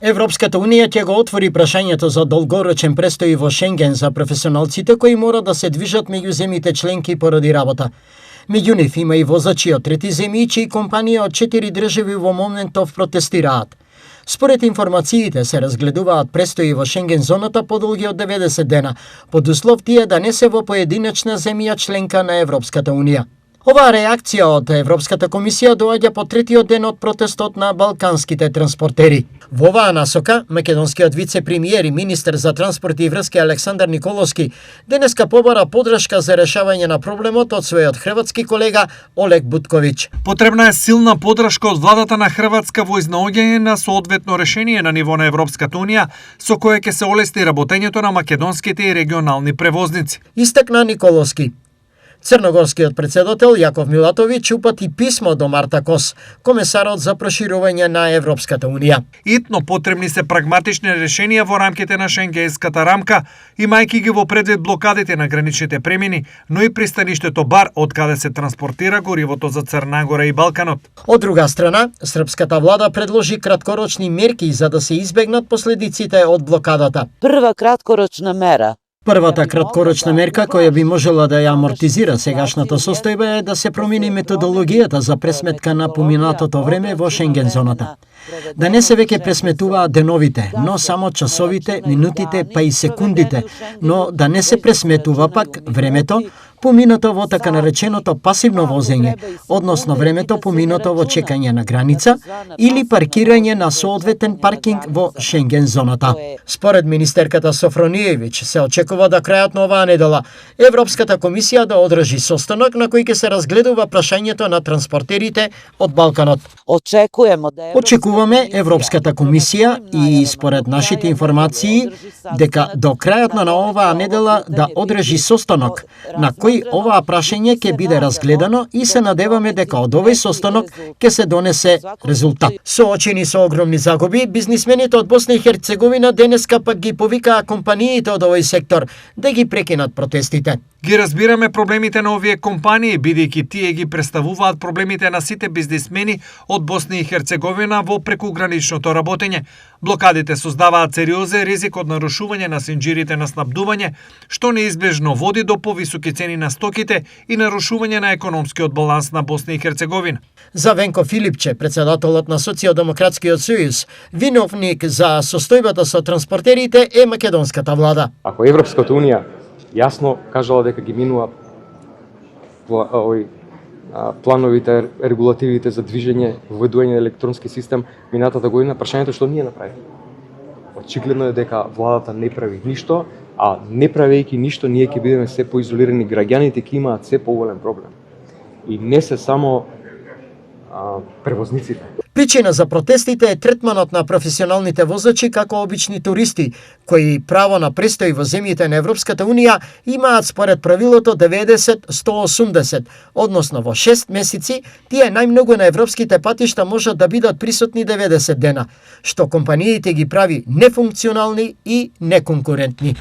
Европската Унија ќе го отвори прашањето за долгорочен престој во Шенген за професионалците кои мора да се движат меѓу земјите членки поради работа. Меѓу нив има и возачи од трети земји, чии компанија од 4 држави во моментов протестираат. Според информациите се разгледуваат престои во Шенген зоната подолги од 90 дена, под услов тие да не се во поединечна земја членка на Европската Унија. Оваа реакција од Европската комисија доаѓа по третиот ден од протестот на балканските транспортери. Во оваа насока, македонскиот вице-премиер и министер за транспорт и врски Александар Николовски денеска побара подршка за решавање на проблемот од својот хрватски колега Олег Бутковиќ. Потребна е силна подршка од владата на Хрватска во изнаоѓање на соодветно решение на ниво на Европската Унија, со кое ќе се олесни работењето на македонските и регионални превозници. Истакна Николовски. Црногорскиот председател Јаков Милатовиќ упати писмо до Марта Кос, комесарот за проширување на Европската Унија. Итно потребни се прагматични решенија во рамките на шенгенската рамка, имајќи ги во предвид блокадите на граничните премини, но и пристаништето Бар, од каде се транспортира горивото за Црна Гора и Балканот. Од друга страна, српската влада предложи краткорочни мерки за да се избегнат последиците од блокадата. Првата краткорочна мерка која би можела да ја амортизира сегашната состојба е да се промени методологијата за пресметка на поминатото време во Шенген зоната. Да не се веќе пресметуваат деновите, но само часовите, минутите, па и секундите, но да не се пресметува пак времето поминато во така нареченото пасивно возење, односно времето поминато во чекање на граница или паркирање на соодветен паркинг во Шенген зоната. Според министерката Софрониевиќ се очекува до крајот на оваа недела Европската комисија да одржи состанок на кој ќе се разгледува прашањето на транспортерите од Балканот. Очекуваме Европската комисија и според нашите информации дека до крајот на оваа недела да одржи состанок на кој оваа прашање ќе биде разгледано и се надеваме дека од овој состанок ќе се донесе резултат. Соочени со огромни загуби, бизнисмените од Босна и Херцеговина денеска пак ги повикаа компаниите од овој сектор да ги прекинат протестите. Ги разбираме проблемите на овие компании, бидејќи тие ги представуваат проблемите на сите бизнисмени од Босна и Херцеговина во прекуграничното работење. Блокадите создаваат сериозен ризик од нарушување на синџирите на снабдување, што неизбежно води до повисоки цени на стоките и нарушување на економскиот баланс на Босна и Херцеговина. За Венко Филипче, председателот на Социјалдемократскиот сојуз, виновник за состојбата со транспортерите е македонската влада. Ако Европската Унија јасно кажала дека ги минува плановите, регулативите за движење, введување на електронски систем минатата година, прашањето што ние направиме. Очигледно е дека владата не прави ништо, а не правејќи ништо ние ќе бидеме се поизолирани, граѓаните ќе имаат се поголем проблем. И не се само превозниците. Причина за протестите е третманот на професионалните возачи како обични туристи, кои право на престој во земјите на Европската Унија имаат според правилото 90-180, односно во 6 месеци тие најмногу на европските патишта можат да бидат присутни 90 дена, што компаниите ги прави нефункционални и неконкурентни.